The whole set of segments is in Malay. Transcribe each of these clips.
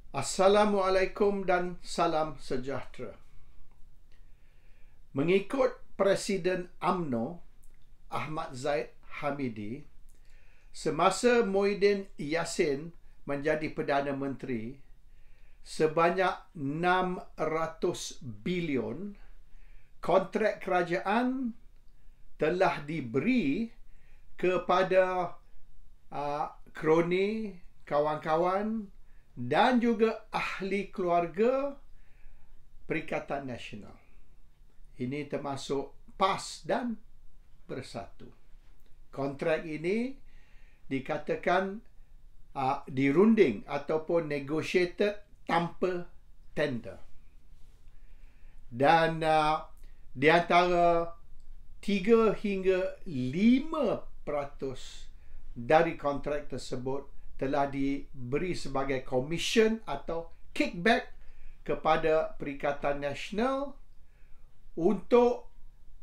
Assalamualaikum dan salam sejahtera. Mengikut Presiden UMNO, Ahmad Zahid Hamidi, semasa Muhyiddin Yassin menjadi Perdana Menteri, sebanyak 600 bilion kontrak kerajaan telah diberi kepada kroni, kawan-kawan dan juga ahli keluarga Perikatan Nasional. Ini termasuk PAS dan Bersatu. Kontrak ini dikatakan dirunding ataupun negotiated tanpa tender. Dan di antara 3 hingga 5% dari kontrak tersebut telah diberi sebagai commission atau kickback kepada Perikatan Nasional untuk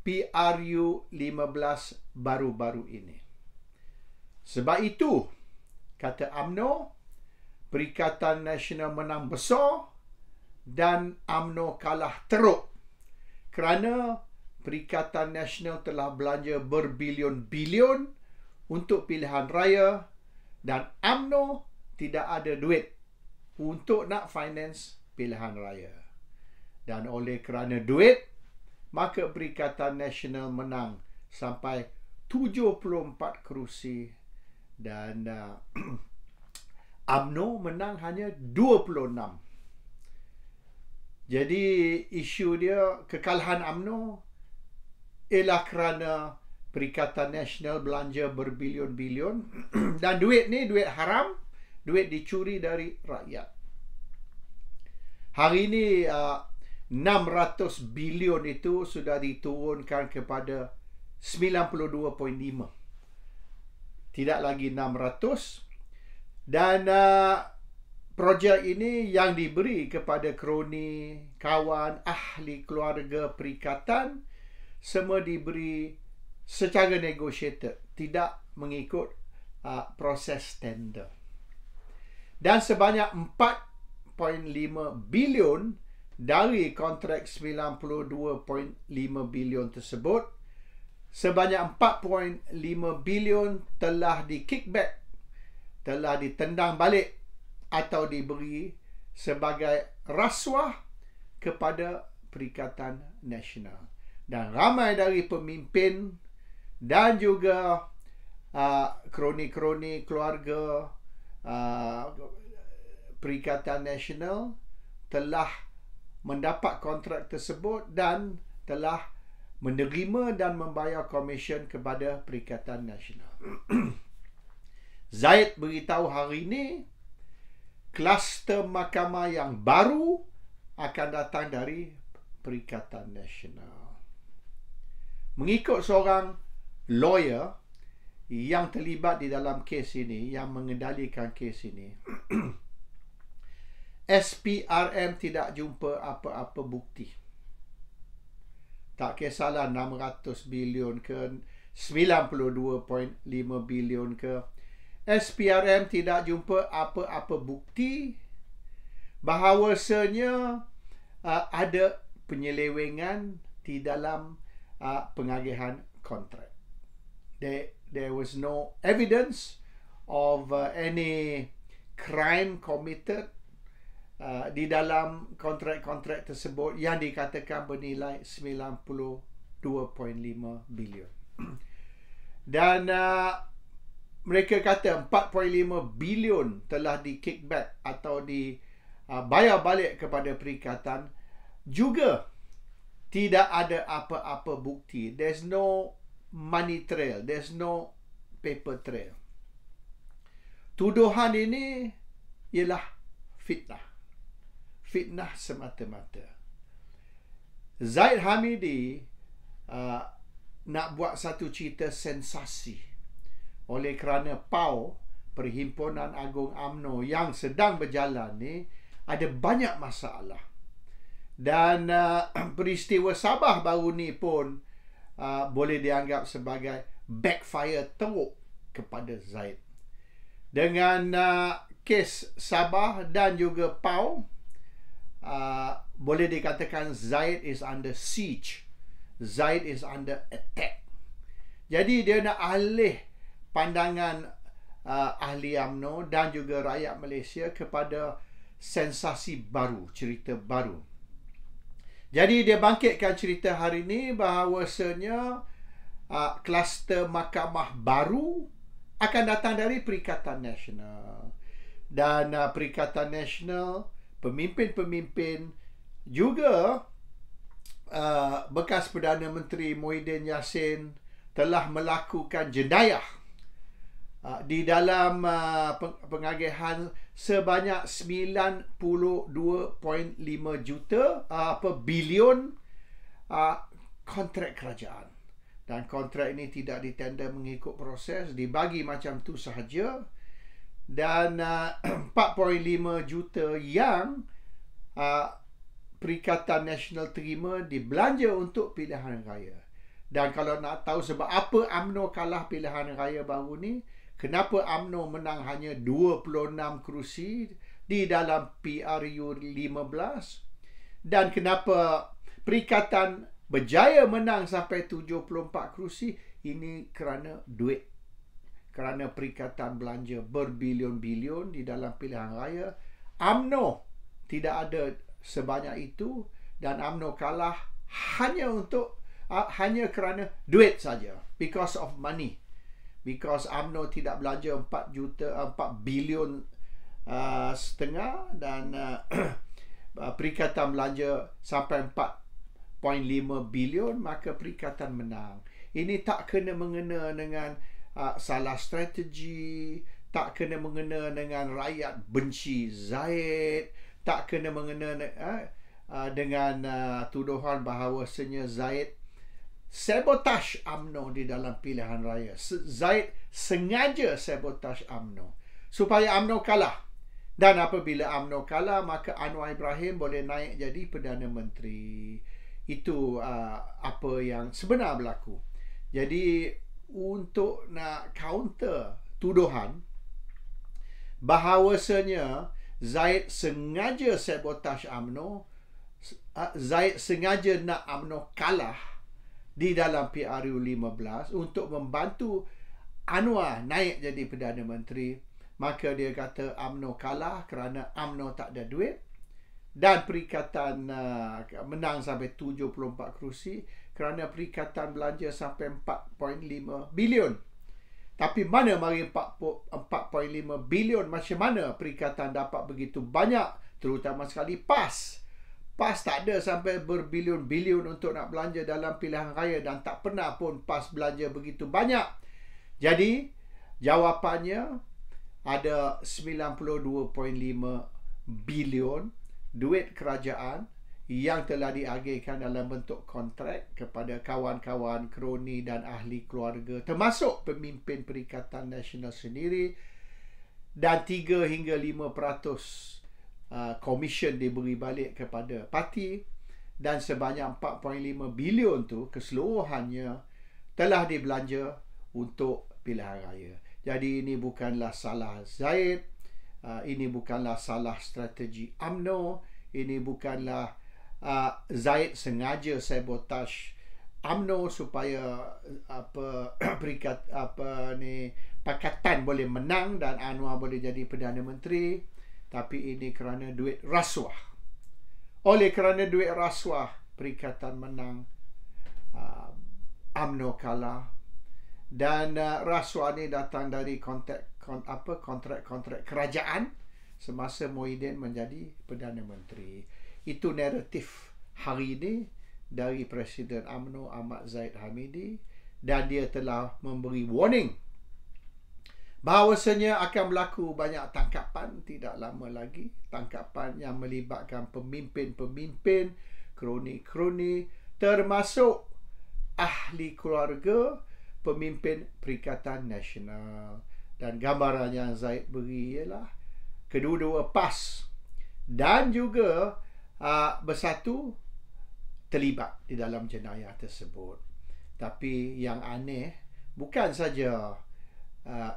PRU 15 baru-baru ini. Sebab itu, kata UMNO, Perikatan Nasional menang besar dan UMNO kalah teruk kerana Perikatan Nasional telah belanja berbilion-bilion untuk pilihan raya dan UMNO tidak ada duit untuk nak finance pilihan raya. Dan oleh kerana duit, maka Perikatan Nasional menang sampai 74 kerusi dan UMNO menang hanya 26. Jadi isu dia, kekalahan UMNO ialah kerana Perikatan Nasional belanja berbilion-bilion dan duit ni duit haram, duit dicuri dari rakyat. Hari ini 600 bilion itu sudah diturunkan kepada 92.5. Tidak lagi 600. Dan projek ini yang diberi kepada kroni, kawan, ahli keluarga perikatan, semua diberi secara negotiated, tidak mengikut proses tender. Dan sebanyak 4.5 bilion dari kontrak 92.5 bilion tersebut, sebanyak 4.5 bilion telah di-kickback, telah ditendang balik atau diberi sebagai rasuah kepada Perikatan Nasional. Dan ramai dari pemimpin dan juga kroni-kroni keluarga Perikatan Nasional telah mendapat kontrak tersebut dan telah menerima dan membayar komisen kepada Perikatan Nasional. Zahid beritahu hari ini, kluster mahkamah yang baru akan datang dari Perikatan Nasional. Mengikut seorang lawyer yang terlibat di dalam kes ini, yang mengendalikan kes ini, SPRM tidak jumpa apa-apa bukti. Tak kisahlah 600 bilion ke 92.5 bilion ke, SPRM tidak jumpa apa-apa bukti bahawasanya ada penyelewengan di dalam pengagihan kontrak. There was no evidence of any crime committed di dalam kontrak-kontrak tersebut yang dikatakan bernilai 92.5 bilion. Dan mereka kata 4.5 bilion telah di-kickback atau dibayar balik kepada perikatan. Juga tidak ada apa-apa bukti. There's no money trail. There's no paper trail. Tuduhan ini ialah fitnah. Fitnah semata-mata. Zahid Hamidi nak buat satu cerita sensasi oleh kerana PAU, Perhimpunan Agung UMNO yang sedang berjalan ni, ada banyak masalah. Dan peristiwa Sabah baru ni pun boleh dianggap sebagai backfire teruk kepada Zahid. Dengan kes Sabah dan juga Pau, boleh dikatakan Zayed is under siege. Zayed is under attack. Jadi dia nak alih pandangan ahli UMNO dan juga rakyat Malaysia kepada sensasi baru, cerita baru. Jadi dia bangkitkan cerita hari ini bahawasanya kluster mahkamah baru akan datang dari Perikatan Nasional. Dan Perikatan Nasional, pemimpin-pemimpin juga bekas Perdana Menteri Muhyiddin Yassin telah melakukan jenayah di dalam pengagihan sebanyak 92.5 juta bilion kontrak kerajaan. Dan kontrak ini tidak ditender mengikut proses, dibagi macam tu sahaja. Dan 4.5 juta yang Perikatan Nasional terima dibelanja untuk pilihan raya. Dan kalau nak tahu sebab apa UMNO kalah pilihan raya baru ni, kenapa UMNO menang hanya 26 kerusi di dalam PRU 15, dan kenapa Perikatan berjaya menang sampai 74 kerusi, ini kerana duit. Kerana Perikatan belanja berbilion-bilion di dalam pilihan raya. UMNO tidak ada sebanyak itu, dan UMNO kalah hanya kerana duit saja. Because of money. Because UMNO tidak belanja 4 bilion setengah, dan Perikatan belanja sampai 4.5 bilion, maka Perikatan menang. Ini tak kena mengena dengan salah strategi, tak kena mengena dengan rakyat benci Zayed, tak kena mengena dengan tuduhan bahawasanya Zayed sabotage UMNO di dalam pilihan raya. Zayed sengaja sabotage UMNO supaya UMNO kalah. Dan apabila UMNO kalah, maka Anwar Ibrahim boleh naik jadi Perdana Menteri. Itu apa yang sebenar berlaku. Jadi untuk nak counter tuduhan bahawasanya Zayed sengaja sabotage UMNO, Zayed sengaja nak UMNO kalah di dalam PRU 15 untuk membantu Anwar naik jadi Perdana Menteri, maka dia kata UMNO kalah kerana UMNO tak ada duit, dan Perikatan menang sampai 74 kerusi kerana Perikatan belanja sampai 4.5 bilion. Tapi mana mari 4.5 bilion, macam mana Perikatan dapat begitu banyak, terutama sekali PAS. PAS tak ada sampai berbilion-bilion untuk nak belanja dalam pilihan raya, dan tak pernah pun PAS belanja begitu banyak. Jadi jawapannya ada 92.5 bilion duit kerajaan yang telah diagihkan dalam bentuk kontrak kepada kawan-kawan, kroni dan ahli keluarga, termasuk pemimpin Perikatan Nasional sendiri, dan 3 hingga 5% komisen diberi balik kepada parti, dan sebanyak 4.5 bilion tu keseluruhannya telah dibelanja untuk pilihan raya. Jadi ini bukanlah salah Zayed, ini bukanlah salah strategi UMNO, ini bukanlah Zayed sengaja sabotage UMNO supaya Pakatan boleh menang dan Anwar boleh jadi Perdana Menteri, tapi ini kerana duit rasuah. Oleh kerana duit rasuah, Perikatan menang, UMNO kalah, dan rasuah ni datang dari kontrak kerajaan semasa Muhyiddin menjadi Perdana Menteri. Itu naratif hari ini dari Presiden UMNO Ahmad Zahid Hamidi, dan dia telah memberi warning bahawasanya akan berlaku banyak tangkapan tidak lama lagi, tangkapan yang melibatkan pemimpin-pemimpin, kroni-kroni, termasuk ahli keluarga pemimpin Perikatan Nasional. Dan gambaran yang Zayed beri ialah kedua-dua PAS dan juga bersatu terlibat di dalam jenayah tersebut. Tapi yang aneh, bukan saja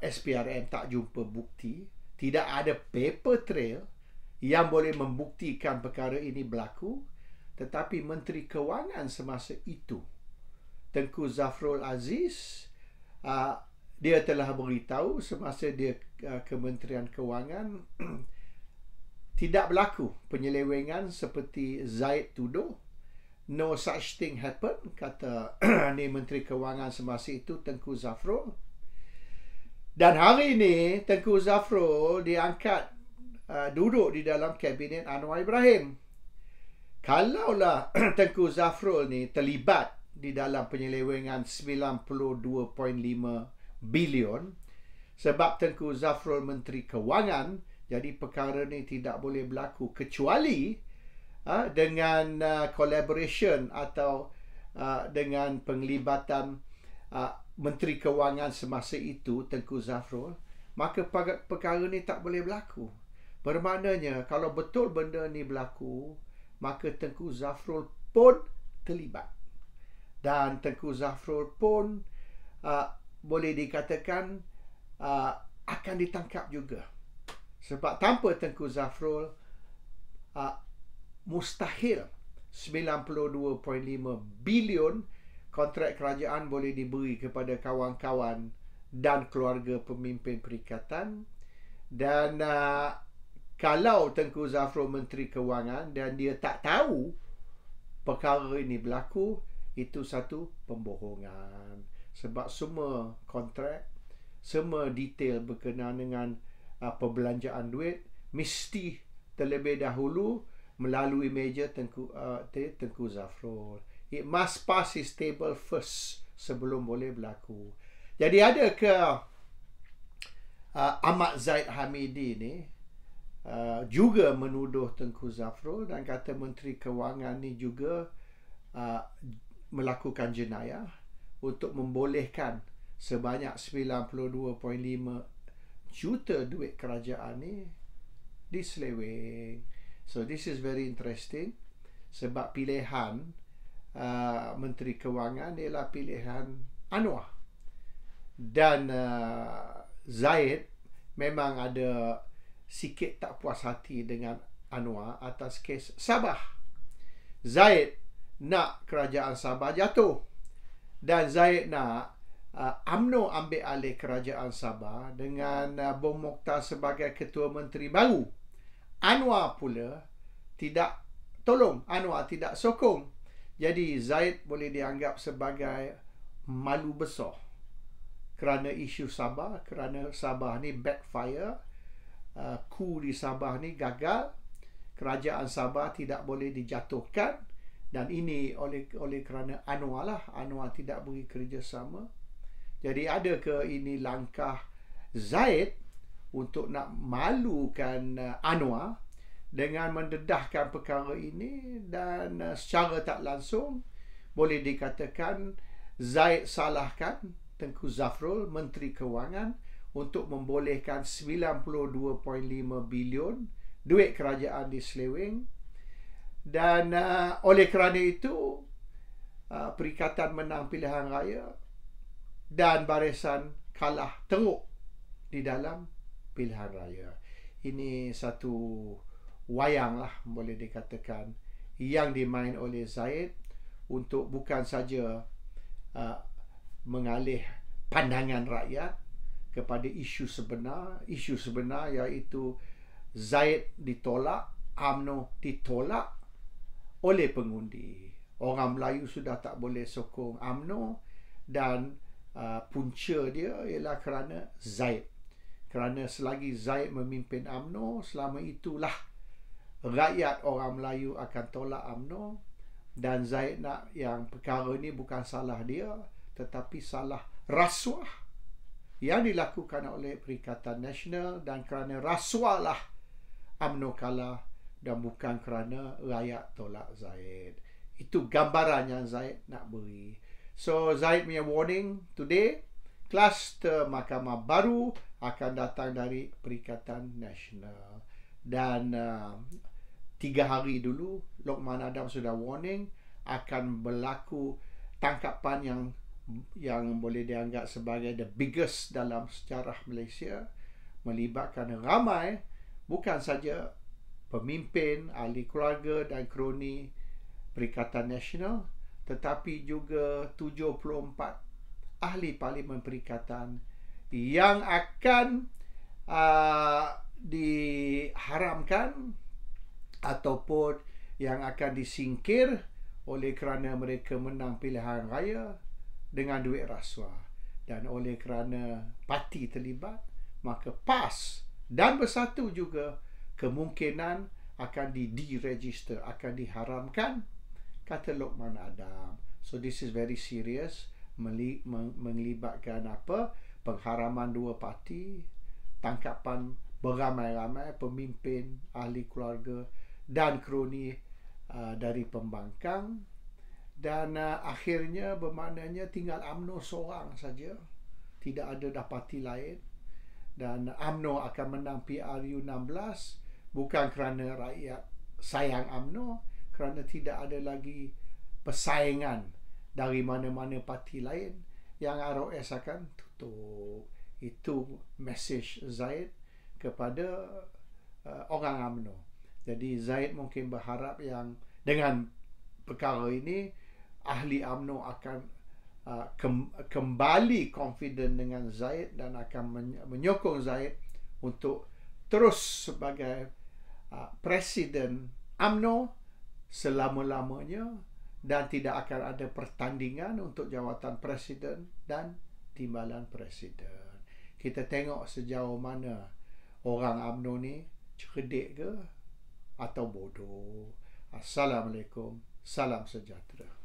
SPRM tak jumpa bukti, tidak ada paper trail yang boleh membuktikan perkara ini berlaku, tetapi Menteri Kewangan semasa itu, Tengku Zafrul Aziz, dia telah beritahu semasa dia Kementerian Kewangan tidak berlaku penyelewengan seperti Zaid tuduh. No such thing happen, kata ni Menteri Kewangan semasa itu, Tengku Zafrul. Dan hari ini Tengku Zafrul diangkat duduk di dalam kabinet Anwar Ibrahim. Kalaulah Tengku Zafrul ni terlibat di dalam penyelewengan 92.5 bilion, sebab Tengku Zafrul Menteri Kewangan, jadi perkara ni tidak boleh berlaku kecuali dengan collaboration atau dengan penglibatan Menteri Kewangan semasa itu, Tengku Zafrul, maka perkara ni tak boleh berlaku. Bermaknanya kalau betul benda ni berlaku, maka Tengku Zafrul pun terlibat. Dan Tengku Zafrul pun boleh dikatakan akan ditangkap juga. Sebab tanpa Tengku Zafrul, mustahil 92.5 bilion kontrak kerajaan boleh diberi kepada kawan-kawan dan keluarga pemimpin perikatan. Dan kalau Tengku Zafrul Menteri Kewangan dan dia tak tahu perkara ini berlaku, itu satu pembohongan. Sebab semua kontrak, semua detail berkenaan dengan perbelanjaan duit mesti terlebih dahulu melalui meja Tengku Zafrul. It must pass his table first sebelum boleh berlaku. Jadi ada ke Ahmad Zaid Hamidi ni juga menuduh Tengku Zafrul dan kata Menteri Kewangan ni juga melakukan jenayah untuk membolehkan sebanyak 92.5 juta duit kerajaan ni diseleweng. So this is very interesting, sebab pilihan Menteri Kewangan ialah pilihan Anwar. Dan Zaid memang ada sikit tak puas hati dengan Anwar atas kes Sabah. Zaid nak kerajaan Sabah jatuh, dan Zaid nak UMNO ambil alih kerajaan Sabah dengan Bong Mokhtar sebagai ketua menteri baru. Anwar pula tidak tolong, Anwar tidak sokong. Jadi Zaid boleh dianggap sebagai malu besar kerana isu Sabah, kerana Sabah ni backfire, coup di Sabah ni gagal, kerajaan Sabah tidak boleh dijatuhkan, dan ini oleh kerana Anwar lah. Anwar tidak beri kerjasama. Jadi ada ke ini langkah Zaid untuk nak malukan Anwar dengan mendedahkan perkara ini, dan secara tak langsung boleh dikatakan Zaid salahkan Tengku Zafrul Menteri Kewangan untuk membolehkan 92.5 bilion duit kerajaan diseleweng. Dan oleh kerana itu Perikatan menang pilihan raya dan Barisan kalah teruk di dalam pilihan raya. Ini satu wayang lah boleh dikatakan yang dimain oleh Zaid untuk bukan saja mengalih pandangan rakyat kepada isu sebenar iaitu Zaid ditolak, UMNO ditolak oleh pengundi. Orang Melayu sudah tak boleh sokong UMNO, dan punca dia ialah kerana Zaid. Kerana selagi Zaid memimpin UMNO, selama itulah rakyat orang Melayu akan tolak UMNO. Dan Zaid nak yang perkara ni bukan salah dia, tetapi salah rasuah yang dilakukan oleh Perikatan Nasional, dan kerana rasuah lah UMNO kalah dan bukan kerana rakyat tolak Zaid. Itu gambaran yang Zaid nak beri. So Zaid punya warning today, kluster mahkamah baru akan datang dari Perikatan Nasional. Dan 3 hari dulu Lokman Adam sudah warning akan berlaku tangkapan yang boleh dianggap sebagai the biggest dalam sejarah Malaysia. melibatkan ramai, bukan saja pemimpin, ahli keluarga dan kroni Perikatan Nasional, tetapi juga 74 ahli Parlimen Perikatan yang akan diharamkan ataupun yang akan disingkir oleh kerana mereka menang pilihan raya dengan duit rasuah, dan oleh kerana parti terlibat, maka PAS dan Bersatu juga kemungkinan akan di-deregister, akan diharamkan, kata Lokman Adam. So this is very serious, melibatkan pengharaman dua parti, tangkapan beramai-ramai pemimpin, ahli keluarga dan kroni dari pembangkang, dan akhirnya bermaknanya tinggal UMNO seorang saja, tidak ada dah parti lain, dan UMNO akan menang PRU 16 bukan kerana rakyat sayang UMNO, kerana tidak ada lagi persaingan dari mana-mana parti lain, yang ROS akan tutup. Itu mesej Zaid kepada orang UMNO. Jadi Zaid mungkin berharap yang dengan perkara ini ahli UMNO akan kembali confident dengan Zaid dan akan menyokong Zaid untuk terus sebagai Presiden UMNO selama-lamanya, dan tidak akan ada pertandingan untuk jawatan Presiden dan timbalan Presiden. Kita tengok sejauh mana orang UMNO ni cerdik ke atau bodoh. Assalamualaikum, salam sejahtera.